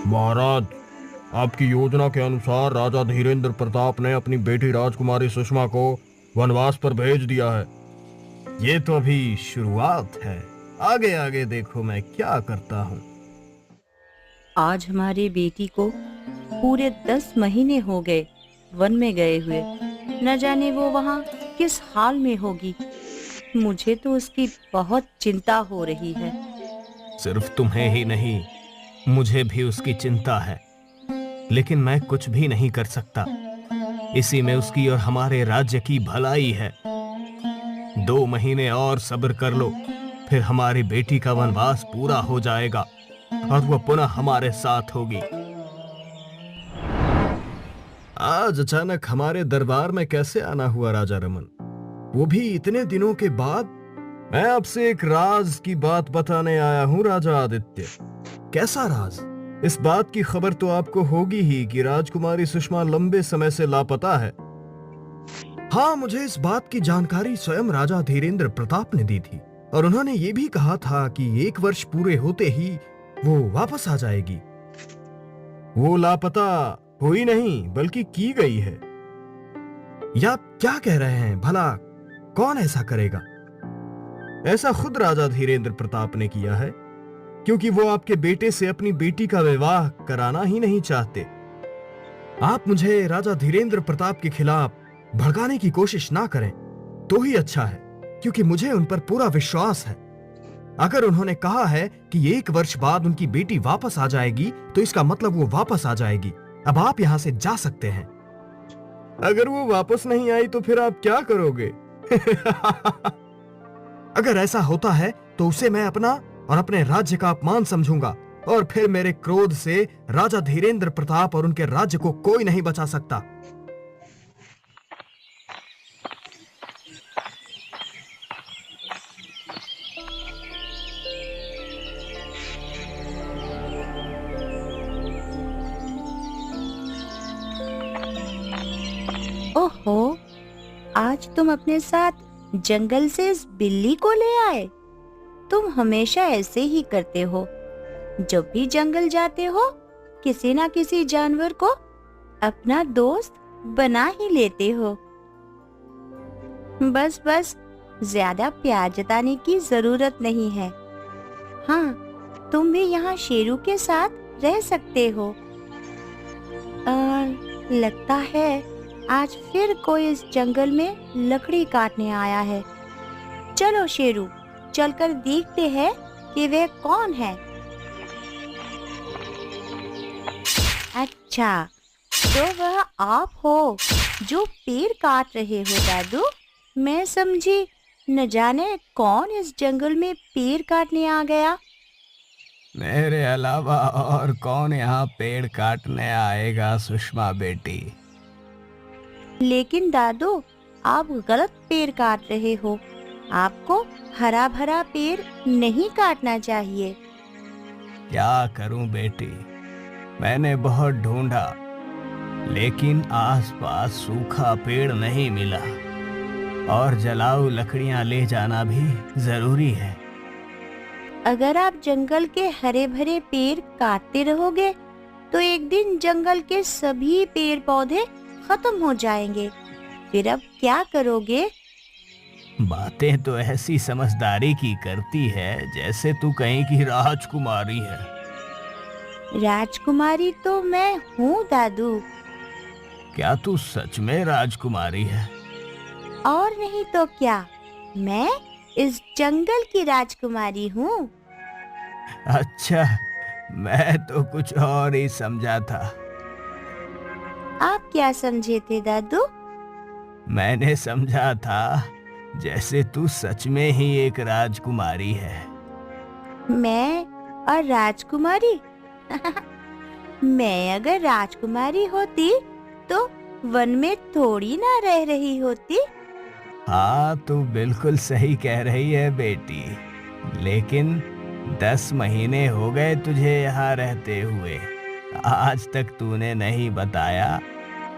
महाराज, आपकी योजना के अनुसार राजा धीरेन्द्र प्रताप ने अपनी बेटी राजकुमारी सुषमा को वनवास पर भेज दिया है। ये तो अभी शुरुआत है, आगे आगे देखो मैं क्या करता हूँ। आज हमारी बेटी को पूरे 10 महीने हो गए वन में गए हुए। न जाने वो वहाँ किस हाल में होगी। मुझे तो उसकी बहुत चिंता हो रही है। सिर्फ तुम्हें ही नहीं, मुझे भी उसकी चिंता है, लेकिन मैं कुछ भी नहीं कर सकता। इसी में उसकी और हमारे राज्य की भलाई है। 2 महीने और सब्र कर लो, फिर हमारी बेटी का वनवास पूरा हो जाएगा और वह पुनः हमारे साथ होगी। आज अचानक हमारे दरबार में कैसे आना हुआ राजा रमन, वो भी इतने दिनों के बाद? मैं आपसे एक राज की बात बताने आया हूँ राजा आदित्य। कैसा राज? इस बात की खबर तो आपको होगी ही कि राजकुमारी सुषमा लंबे समय से लापता है। हाँ, मुझे इस बात की जानकारी स्वयं राजा धीरेन्द्र प्रताप ने दी थी और उन्होंने ये भी कहा था कि 1 वर्ष पूरे होते ही वो वापस आ जाएगी। वो लापता हुई नहीं बल्कि की गई है। या क्या कह रहे हैं? भला कौन ऐसा करेगा? ऐसा खुद राजा धीरेन्द्र प्रताप ने किया है, क्योंकि वो आपके बेटे से अपनी बेटी का विवाह कराना ही नहीं चाहते। आप मुझे राजा धीरेन्द्र प्रताप के खिलाफ भड़काने की कोशिश ना करें तो ही अच्छा है, क्योंकि मुझे उन पर पूरा विश्वास है। अगर उन्होंने कहा है कि 1 वर्ष बाद उनकी बेटी वापस आ जाएगी, तो इसका मतलब वो वापस आ जाएगी। अब आप यहां से जा सकते हैं। अगर वो वापस नहीं आई तो फिर आप क्या करोगे? अगर ऐसा होता है तो उसे मैं अपना और अपने राज्य का अपमान समझूंगा, और फिर मेरे क्रोध से राजा धीरेन्द्र प्रताप और उनके राज्य को कोई नहीं बचा सकता। ओहो, आज तुम अपने साथ जंगल से इस बिल्ली को ले आए। तुम हमेशा ऐसे ही करते हो। जब भी जंगल जाते हो, किसी ना किसी जानवर को अपना दोस्त बना ही लेते हो। बस बस, ज्यादा प्यार जताने की जरूरत नहीं है। हाँ, तुम भी यहाँ शेरू के साथ रह सकते हो। लगता है आज फिर कोई इस जंगल में लकड़ी काटने आया है। चलो शेरू, चलकर देखते हैं कि वह कौन है। अच्छा, तो वह आप हो जो पेड़ काट रहे हो दादू। मैं समझी न जाने कौन इस जंगल में पेड़ काटने आ गया। मेरे अलावा और कौन यहाँ पेड़ काटने आएगा सुषमा बेटी? लेकिन दादू, आप गलत पेड़ काट रहे हो। आपको हरा भरा पेड़ नहीं काटना चाहिए। क्या करूं बेटी, मैंने बहुत ढूंढा, लेकिन आसपास सूखा पेड़ नहीं मिला, और जलाऊ लकड़ियां ले जाना भी जरूरी है। अगर आप जंगल के हरे भरे पेड़ काटते रहोगे, तो एक दिन जंगल के सभी पेड़ पौधे खत्म हो जाएंगे। फिर अब क्या करोगे? बातें तो ऐसी समझदारी की करती है जैसे तू कहीं की राजकुमारी है। राजकुमारी तो मैं हूँ दादू। क्या तू सच में राजकुमारी है? और नहीं तो क्या, मैं इस जंगल की राजकुमारी हूँ। अच्छा, मैं तो कुछ और ही समझा था। आप क्या समझे थे दादू? मैंने समझा था जैसे तू सच में ही एक राजकुमारी है। मैं और राजकुमारी? मैं अगर राजकुमारी होती तो वन में थोड़ी ना रह रही होती। हाँ, तू बिल्कुल सही कह रही है बेटी, लेकिन 10 महीने हो गए तुझे यहाँ रहते हुए। आज तक तूने नहीं बताया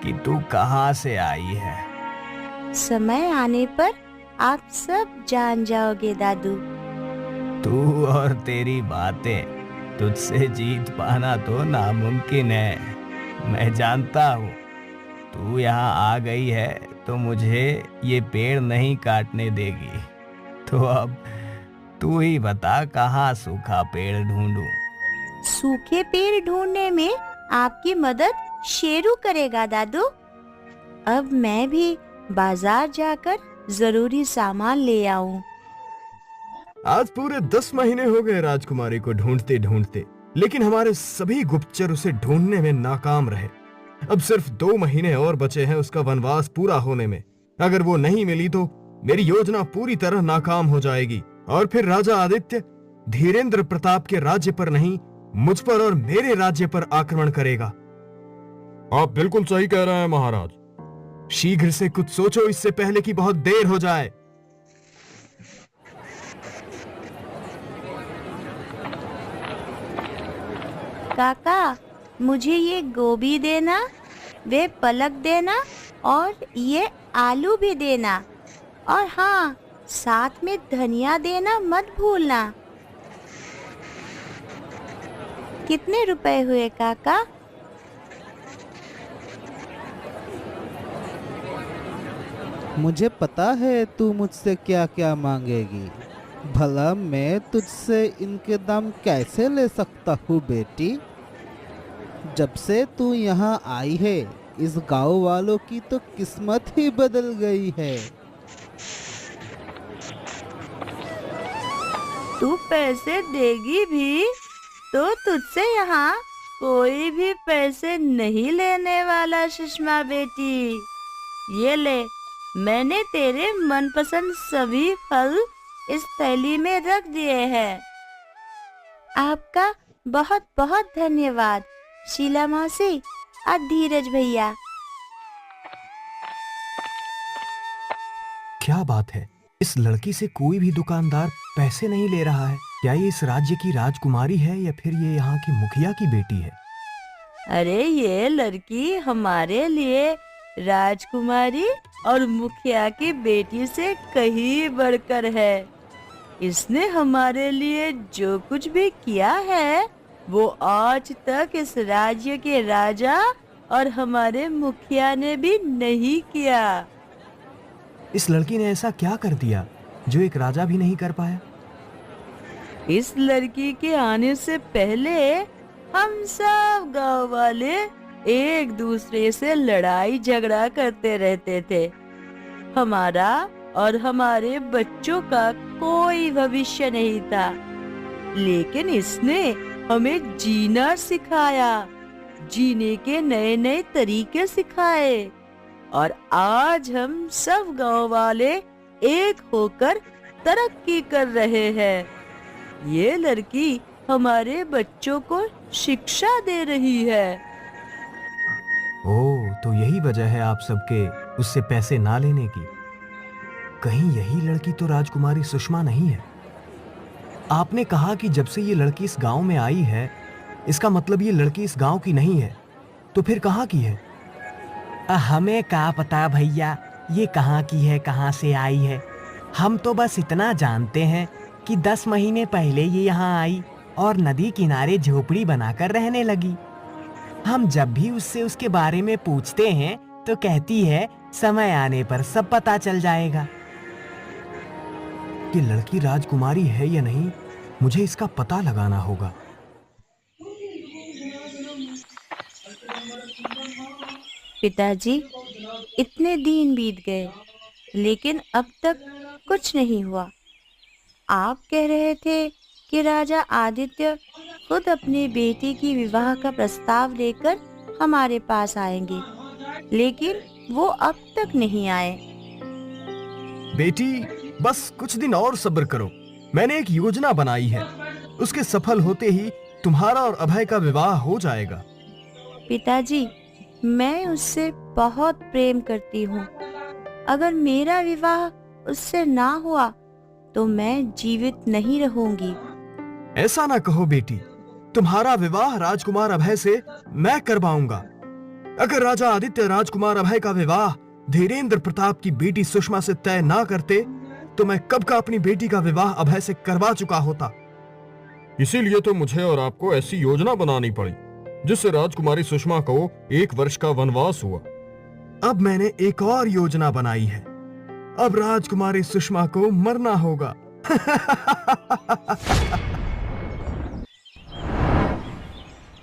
कि तू कहाँ से आई है। समय आने पर आप सब जान जाओगे दादू। तू और तेरी बातें, तुझसे जीत पाना तो नामुमकिन है। मैं जानता हूँ तू यहाँ आ गई है तो मुझे ये पेड़ नहीं काटने देगी। तो अब तू ही बता कहाँ सूखा पेड़ ढूंढूं? सूखे पेड़ ढूंढने में आपकी मदद शेरू करेगा दादू। अब मैं भी बाजार जाकर जरूरी सामान ले आऊं। आज पूरे 10 महीने हो गए राजकुमारी को ढूंढते ढूंढते, लेकिन हमारे सभी गुप्तचर उसे ढूंढने में नाकाम रहे। अब सिर्फ 2 महीने और बचे हैं उसका वनवास पूरा होने में। अगर वो नहीं मिली तो मेरी योजना पूरी तरह नाकाम हो जाएगी और फिर राजा आदित्य धीरेन्द्र प्रताप के राज्य पर नहीं, मुझ पर और मेरे राज्य पर आक्रमण करेगा। आप बिल्कुल सही कह रहे हैं महाराज। शीघ्र से कुछ सोचो इससे पहले कि बहुत देर हो जाए। काका, मुझे ये गोभी देना, वे पलक देना और ये आलू भी देना। और हाँ, साथ में धनिया देना मत भूलना। कितने रुपए हुए काका? मुझे पता है तू मुझसे क्या क्या मांगेगी। भला मैं तुझसे इनके दाम कैसे ले सकता हूँ बेटी? जब से तू यहाँ आई है इस गांव वालों की तो किस्मत ही बदल गई है। तू पैसे देगी भी तो तुझसे यहाँ कोई भी पैसे नहीं लेने वाला सुषमा बेटी। ये ले, मैंने तेरे मनपसंद सभी फल इस थैली में रख दिए हैं। आपका बहुत बहुत धन्यवाद शीला मौसी और धीरज भैया। क्या बात है, इस लड़की से कोई भी दुकानदार पैसे नहीं ले रहा है। क्या ये इस राज्य की राजकुमारी है या फिर ये यहाँ की मुखिया की बेटी है? अरे ये लड़की हमारे लिए राजकुमारी और मुखिया की बेटी से कहीं बढ़कर है। इसने हमारे लिए जो कुछ भी किया है वो आज तक इस राज्य के राजा और हमारे मुखिया ने भी नहीं किया। इस लड़की ने ऐसा क्या कर दिया जो एक राजा भी नहीं कर पाया? इस लड़की के आने से पहले हम सब गांव वाले एक दूसरे से लड़ाई झगड़ा करते रहते थे। हमारा और हमारे बच्चों का कोई भविष्य नहीं था, लेकिन इसने हमें जीना सिखाया, जीने के नए नए तरीके सिखाए और आज हम सब गांव वाले एक होकर तरक्की कर रहे हैं। ये लड़की हमारे बच्चों को शिक्षा दे रही है। ओह, तो यही वजह है आप सबके उससे पैसे ना लेने की। कहीं यही लड़की तो राजकुमारी सुषमा नहीं है? आपने कहा कि जब से ये लड़की इस गांव में आई है, इसका मतलब ये लड़की इस गांव की नहीं है। तो फिर कहाँ की है? हमें क्या पता भैया, ये कहाँ की है, कहाँ से आई है। हम तो बस इतना जानते हैं कि 10 महीने पहले ये यहाँ आई और नदी किनारे झोपड़ी बनाकर रहने लगी। हम जब भी उससे उसके बारे में पूछते हैं तो कहती है समय आने पर सब पता चल जाएगा। ये लड़की राजकुमारी है या नहीं, मुझे इसका पता लगाना होगा। पिताजी, इतने दिन बीत गए लेकिन अब तक कुछ नहीं हुआ। आप कह रहे थे कि राजा आदित्य खुद अपनी बेटी की विवाह का प्रस्ताव लेकर हमारे पास आएंगे, लेकिन वो अब तक नहीं आए। बेटी, बस कुछ दिन और सब्र करो। मैंने एक योजना बनाई है, उसके सफल होते ही तुम्हारा और अभय का विवाह हो जाएगा। पिताजी, मैं उससे बहुत प्रेम करती हूँ। अगर मेरा विवाह उससे ना हुआ तो मैं जीवित नहीं रहूंगी। ऐसा ना कहो बेटी, तुम्हारा विवाह राजकुमार अभय से मैं करवाऊंगा। अगर राजा आदित्य राजकुमार अभय का विवाह धीरेन्द्र प्रताप की बेटी सुषमा से तय ना करते तो मैं कब का अपनी बेटी का विवाह अभय से करवा चुका होता। इसीलिए तो मुझे और आपको ऐसी योजना बनानी पड़ी जिससे राजकुमारी सुषमा को 1 वर्ष का वनवास हुआ। अब मैंने एक और योजना बनाई है। अब राजकुमारी सुषमा को मरना होगा।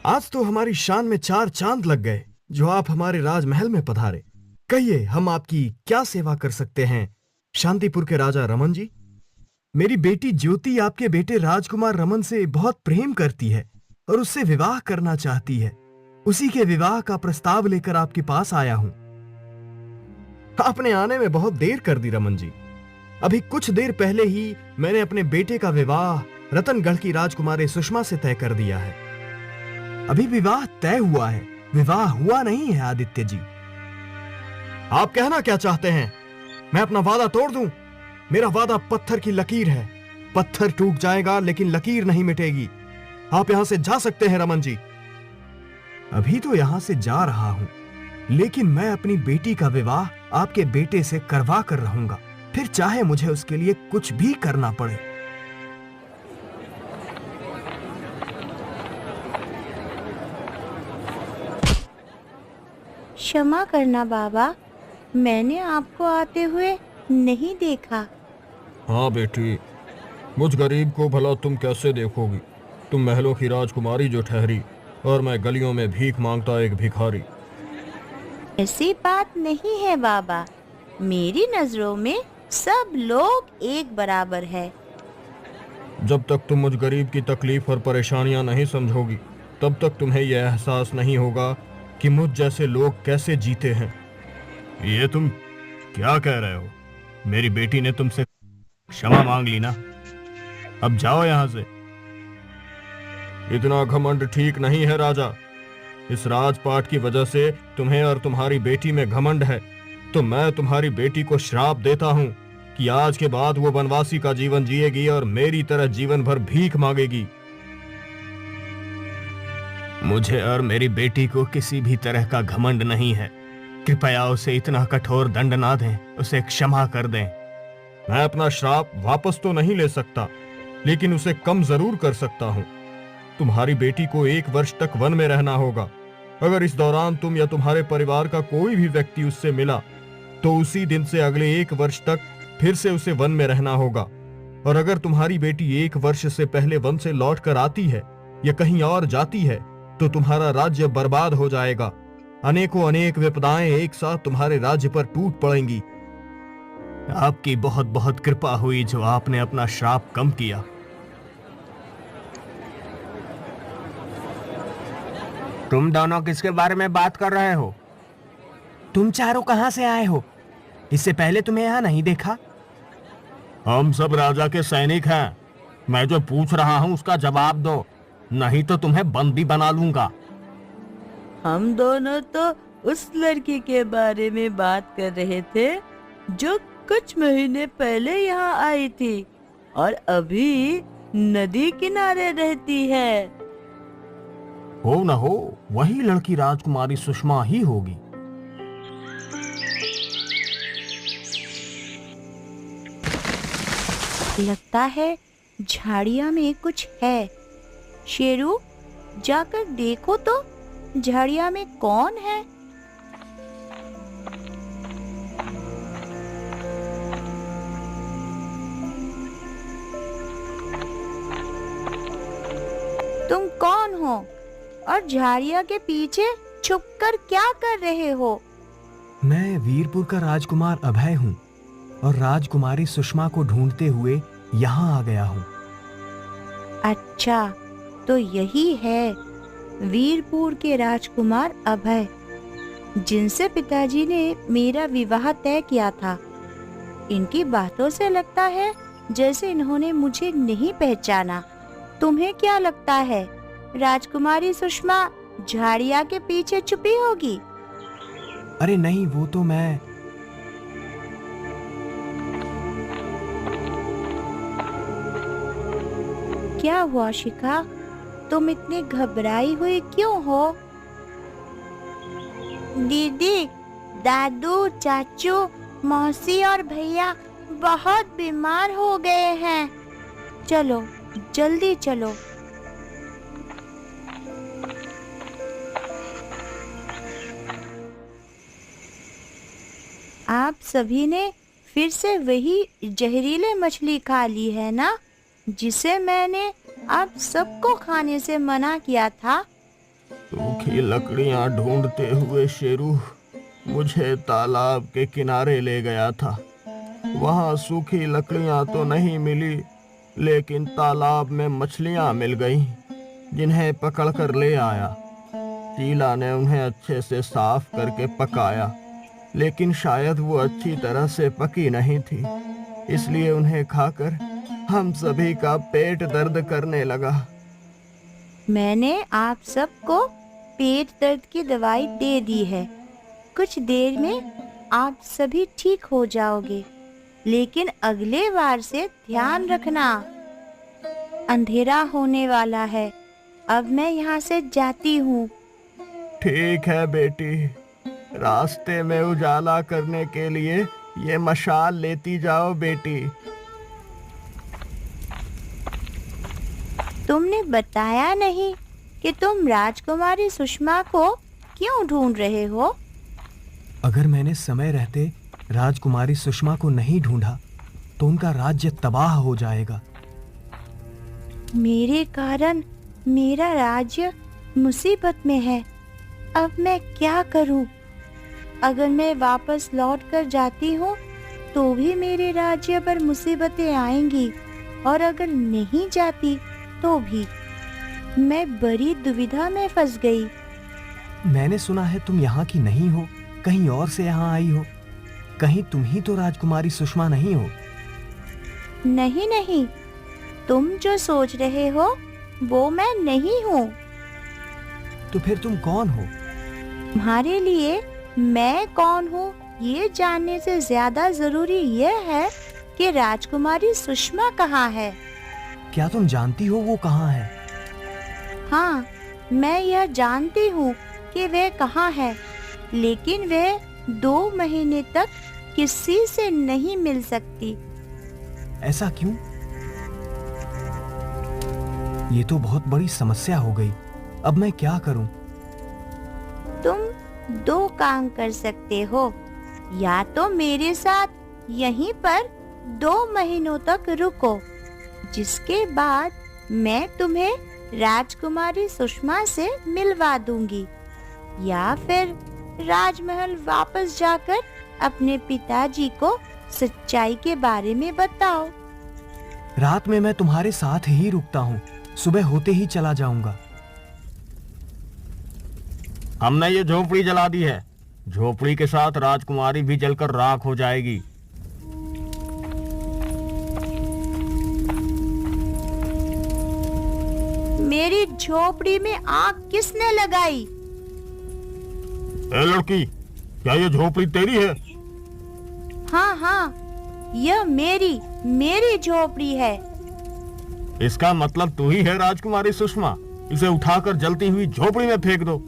आज तो हमारी शान में 4 चांद लग गए जो आप हमारे राजमहल में पधारे। कहिए, हम आपकी क्या सेवा कर सकते हैं शांतिपुर के राजा रमन जी? मेरी बेटी ज्योति आपके बेटे राजकुमार रमन से बहुत प्रेम करती है और उससे विवाह करना चाहती है। उसी के विवाह का प्रस्ताव लेकर आपके पास आया हूं। आपने आने में बहुत देर कर दी रमन जी। अभी कुछ देर पहले ही मैंने अपने बेटे का विवाह रतनगढ़ की राजकुमारी सुषमा से तय कर दिया है। अभी विवाह तय हुआ है, विवाह हुआ नहीं है आदित्य जी। आप कहना क्या चाहते हैं? मैं अपना वादा तोड़ दूं? मेरा वादा पत्थर की लकीर है। पत्थर टूट जाएगा लेकिन लकीर नहीं मिटेगी। आप यहां से जा सकते हैं रमन जी। अभी तो यहां से जा रहा हूं, लेकिन मैं अपनी बेटी का विवाह आपके बेटे से करवा कर रहूंगा, फिर चाहे मुझे उसके लिए कुछ भी करना पड़े। क्षमा करना बाबा, मैंने आपको आते हुए नहीं देखा। हाँ बेटी, मुझ गरीब को भला तुम कैसे देखोगी? तुम महलों की राजकुमारी जो ठहरी और मैं गलियों में भीख मांगता एक भिखारी। ऐसी बात नहीं है बाबा, मेरी नजरों में सब लोग एक बराबर है। जब तक तुम मुझ गरीब की तकलीफ और परेशानियां नहीं समझोगी तब तक तुम्हें यह एहसास नहीं होगा कि मुझ जैसे लोग कैसे जीते हैं। ये तुम क्या कह रहे हो? मेरी बेटी ने तुमसे क्षमा मांग ली ना, अब जाओ यहां से। इतना घमंड ठीक नहीं है राजा। इस राजपाट की वजह से तुम्हें और तुम्हारी बेटी में घमंड है, तो मैं तुम्हारी बेटी को श्राप देता हूं कि आज के बाद वो वनवासी का जीवन जिएगी और मेरी तरह जीवन भर भीख मांगेगी। मुझे और मेरी बेटी को किसी भी तरह का घमंड नहीं है। कृपया उसे इतना कठोर दंड ना दें, उसे क्षमा कर दें। मैं अपना श्राप वापस तो नहीं ले सकता, लेकिन उसे कम जरूर कर सकता हूं। तुम्हारी बेटी को 1 वर्ष तक वन में रहना होगा। अगर इस दौरान तुम या तुम्हारे परिवार का कोई भी व्यक्ति उससे मिला तो उसी दिन से अगले 1 वर्ष तक फिर से उसे वन में रहना होगा। और अगर तुम्हारी बेटी 1 वर्ष से पहले वन से लौट कर आती है या कहीं और जाती है तो तुम्हारा राज्य बर्बाद हो जाएगा। अनेकों अनेक विपदाएं एक साथ तुम्हारे राज्य पर टूट पड़ेंगी। आपकी बहुत बहुत कृपा हुई जो आपने अपना श्राप कम किया। तुम दोनों किसके बारे में बात कर रहे हो? तुम चारों कहां से आए हो? इससे पहले तुम्हें यहां नहीं देखा। हम सब राजा के सैनिक हैं। मैं जो पूछ रहा हूं उसका जवाब दो, नहीं तो तुम्हें बंदी बना लूंगा। हम दोनों तो उस लड़की के बारे में बात कर रहे थे जो कुछ महीने पहले यहाँ आई थी और अभी नदी किनारे रहती है। हो न हो वही लड़की राजकुमारी सुषमा ही होगी। लगता है झाड़ियां में कुछ है। शेरू, जाकर देखो तो झाड़ियां में कौन है। तुम कौन हो और झाड़ियां के पीछे छुपकर क्या कर रहे हो? मैं वीरपुर का राजकुमार अभय हूँ और राजकुमारी सुषमा को ढूंढते हुए यहाँ आ गया हूँ। अच्छा, तो यही है वीरपुर के राजकुमार अभय, जिनसे पिताजी ने मेरा विवाह तय किया था। इनकी बातों से लगता है जैसे इन्होंने मुझे नहीं पहचाना। तुम्हें क्या लगता है राजकुमारी सुषमा झाड़िया के पीछे छुपी होगी? अरे नहीं, वो तो मैं। क्या हुआ शिखा, तुम इतनी घबराई हुई क्यों हो? दीदी, दादू, चाचू, मौसी और भैया बहुत बीमार हो गए हैं। चलो जल्दी चलो, आप सभी ने फिर से वही जहरीले मछली खा ली है ना, जिसे मैंने आप सबको खाने से मना किया था। सूखी लकड़ियां ढूंढते हुए शेरू मुझे तालाब के किनारे ले गया था। वहां सूखी लकड़ियां तो नहीं मिली, लेकिन तालाब में मछलियां मिल गईं, जिन्हें पकड़कर ले आया। शीला ने उन्हें अच्छे से साफ करके पकाया, लेकिन शायद वो अच्छी तरह से पकी नहीं थी, इसलिए उन्हें खाकर हम सभी का पेट दर्द करने लगा। मैंने आप सबको पेट दर्द की दवाई दे दी है। कुछ देर में आप सभी ठीक हो जाओगे, लेकिन अगले बार से ध्यान रखना। अंधेरा होने वाला है, अब मैं यहाँ से जाती हूँ। ठीक है बेटी, रास्ते में उजाला करने के लिए ये मशाल लेती जाओ बेटी। तुमने बताया नहीं कि तुम राजकुमारी सुषमा को क्यों ढूंढ रहे हो? अगर मैंने समय रहते राजकुमारी सुषमा को नहीं ढूंढा तो उनका राज्य तबाह हो जाएगा। मेरे कारण मेरा राज्य मुसीबत में है। अब मैं क्या करूं? अगर मैं वापस लौट कर जाती हूँ तो भी मेरे राज्य पर मुसीबतें आएंगी, और अगर नहीं जाती तो भी। मैं बड़ी दुविधा में फंस गई। मैंने सुना है तुम यहाँ की नहीं हो, कहीं और से यहाँ आई हो। कहीं तुम ही तो राजकुमारी सुषमा नहीं हो? नहीं नहीं, तुम जो सोच रहे हो वो मैं नहीं हूँ। तो फिर तुम कौन हो? तुम्हारे लिए मैं कौन हूँ ये जानने से ज्यादा जरूरी यह है कि राजकुमारी सुषमा कहाँ है। क्या तुम जानती हो वो कहाँ है? हाँ, मैं यह जानती हूँ कि वह कहाँ है, लेकिन वह 2 महीने तक किसी से नहीं मिल सकती। ऐसा क्यों? ये तो बहुत बड़ी समस्या हो गई। अब मैं क्या करूं? तुम 2 काम कर सकते हो। या तो मेरे साथ यहीं पर 2 महीनों तक रुको, जिसके बाद मैं तुम्हें राजकुमारी सुषमा से मिलवा दूंगी, या फिर राजमहल वापस जाकर अपने पिताजी को सच्चाई के बारे में बताओ। रात में मैं तुम्हारे साथ ही रुकता हूँ, सुबह होते ही चला जाऊंगा। हमने ये झोपड़ी जला दी है। झोपड़ी के साथ राजकुमारी भी जलकर राख हो जाएगी। मेरी झोपड़ी में आग किसने लगाई? ए लड़की, क्या ये झोपड़ी तेरी है? हाँ हाँ, यह मेरी झोपड़ी है। इसका मतलब तू ही है राजकुमारी सुषमा। इसे उठाकर जलती हुई झोपड़ी में फेंक दो।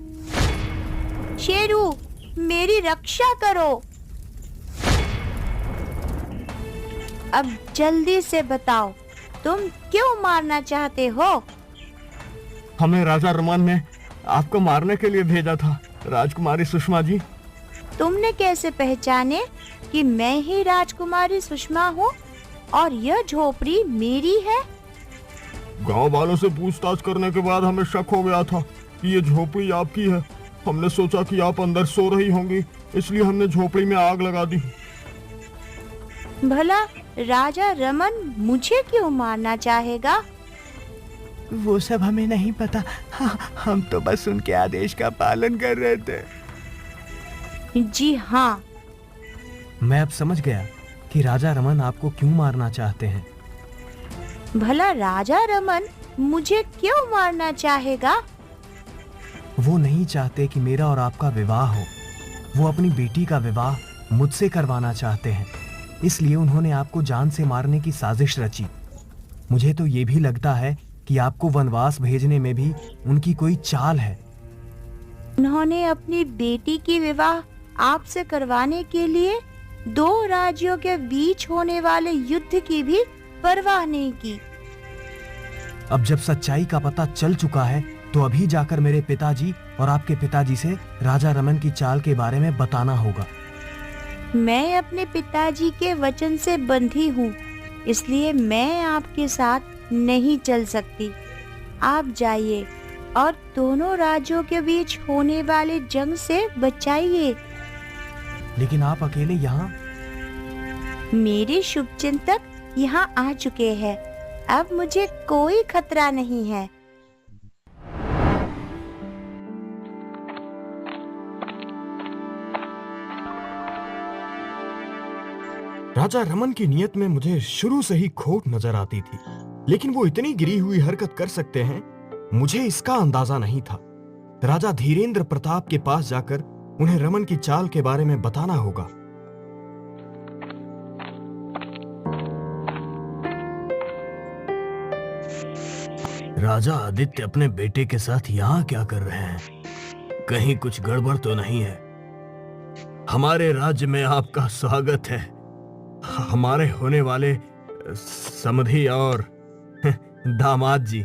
शेरू, मेरी रक्षा करो। अब जल्दी से बताओ, तुम क्यों मारना चाहते हो? हमें राजा रमन ने आपको मारने के लिए भेजा था, राजकुमारी सुषमा जी। तुमने कैसे पहचाने कि मैं ही राजकुमारी सुषमा हूँ और यह झोपड़ी मेरी है? गांव वालों से पूछताछ करने के बाद हमें शक हो गया था कि ये झोपड़ी आपकी है। हमने सोचा कि आप अंदर सो रही होंगी, इसलिए हमने झोपड़ी में आग लगा दी। भला राजा रमन मुझे क्यों मारना चाहेगा? वो सब हमें नहीं पता। हाँ, हम तो बस उनके आदेश का पालन कर रहे थे। जी हाँ। मैं अब समझ गया कि राजा रमन आपको क्यों मारना चाहते हैं। भला राजा रमन मुझे क्यों मारना चाहेगा? वो नहीं चाहते कि मेरा और आपका विवाह हो। वो अपनी बेटी का विवाह मुझसे करवाना चाहते हैं, इसलिए उन्होंने आपको जान से मारने की साजिश रची। मुझे तो ये भी लगता है कि आपको वनवास भेजने में भी उनकी कोई चाल है। उन्होंने अपनी बेटी की विवाह आपसे करवाने के लिए 2 राज्यों के बीच होने वाले युद्ध की भी परवाह नहीं की। अब जब सच्चाई का पता चल चुका है तो अभी जाकर मेरे पिताजी और आपके पिताजी से राजा रमन की चाल के बारे में बताना होगा। मैं अपने पिताजी के वचन से बंधी हूँ, इसलिए मैं आपके साथ नहीं चल सकती। आप जाइए और दोनों राज्यों के बीच होने वाले जंग से बचाइए। लेकिन आप अकेले यहाँ? मेरे शुभचिंतक यहाँ आ चुके हैं। अब मुझे कोई खतरा नहीं है। राजा रमन की नीयत में मुझे शुरू से ही खोट नजर आती थी, लेकिन वो इतनी गिरी हुई हरकत कर सकते हैं, मुझे इसका अंदाजा नहीं था। राजा धीरेन्द्र प्रताप के पास जाकर उन्हें रमन की चाल के बारे में बताना होगा। राजा आदित्य अपने बेटे के साथ यहाँ क्या कर रहे हैं? कहीं कुछ गड़बड़ तो नहीं है? हमारे राज्य में आपका स्वागत है, हमारे होने वाले समधी और दामाद जी।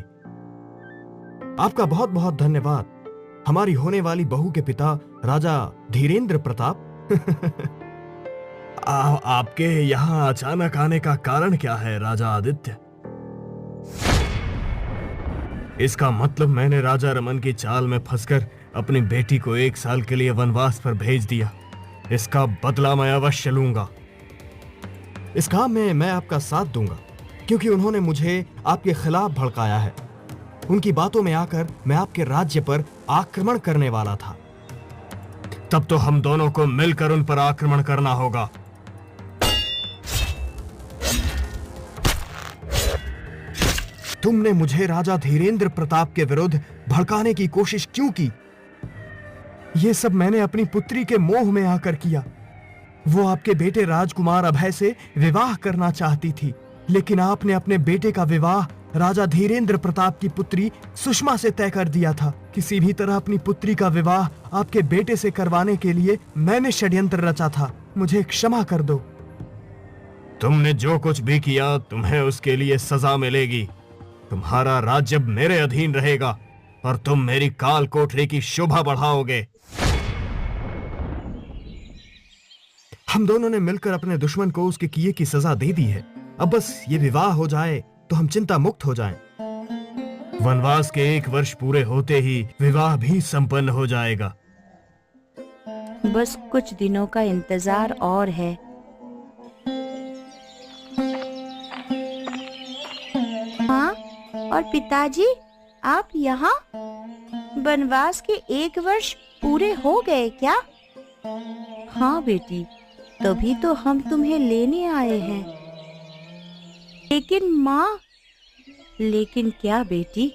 आपका बहुत बहुत धन्यवाद, हमारी होने वाली बहू के पिता राजा धीरेन्द्र प्रताप। आपके यहाँ अचानक आने का कारण क्या है राजा आदित्य? इसका मतलब मैंने राजा रमन की चाल में फंसकर अपनी बेटी को 1 साल के लिए वनवास पर भेज दिया। इसका बदला मैं अवश्य लूंगा। इस काम में मैं आपका साथ दूंगा, क्योंकि उन्होंने मुझे आपके खिलाफ भड़काया है। उनकी बातों में आकर मैं आपके राज्य पर आक्रमण करने वाला था। तब तो हम दोनों को मिलकर उन पर आक्रमण करना होगा। तुमने मुझे राजा धीरेन्द्र प्रताप के विरुद्ध भड़काने की कोशिश क्यों की? यह सब मैंने अपनी पुत्री के मोह में आकर किया। वो आपके बेटे राजकुमार अभय से विवाह करना चाहती थी, लेकिन आपने अपने बेटे का विवाह राजा धीरेन्द्र प्रताप की पुत्री सुषमा से तय कर दिया था। किसी भी तरह अपनी पुत्री का विवाह आपके बेटे से करवाने के लिए मैंने षड्यंत्र रचा था। मुझे क्षमा कर दो। तुमने जो कुछ भी किया, तुम्हें उसके लिए सजा मिलेगी। तुम्हारा राज्य अब मेरे अधीन रहेगा और तुम मेरी काल कोठरी की शोभा बढ़ाओगे। हम दोनों ने मिलकर अपने दुश्मन को उसके किए की सजा दे दी है। अब बस ये विवाह हो जाए तो हम चिंता मुक्त हो जाएं। वनवास के 1 वर्ष पूरे होते ही विवाह भी संपन्न हो जाएगा। बस कुछ दिनों का इंतजार और है। हाँ, और पिताजी, आप यहाँ? वनवास के 1 वर्ष पूरे हो गए क्या? हाँ बेटी, तभी तो हम तुम्हें लेने आए हैं। लेकिन माँ, लेकिन क्या बेटी?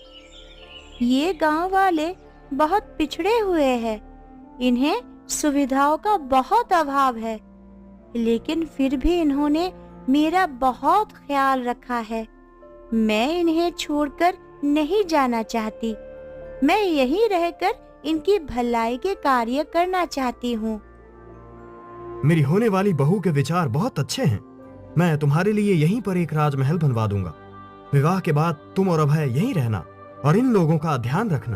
ये गांव वाले बहुत पिछड़े हुए हैं, इन्हें सुविधाओं का बहुत अभाव है, लेकिन फिर भी इन्होंने मेरा बहुत ख्याल रखा है। मैं इन्हें छोड़कर नहीं जाना चाहती। मैं यहीं रहकर इनकी भलाई के कार्य करना चाहती हूँ। मेरी होने वाली बहू के विचार बहुत अच्छे हैं। मैं तुम्हारे लिए यहीं पर एक राजमहल बनवा दूंगा। विवाह के बाद तुम और अभय यहीं रहना और इन लोगों का ध्यान रखना।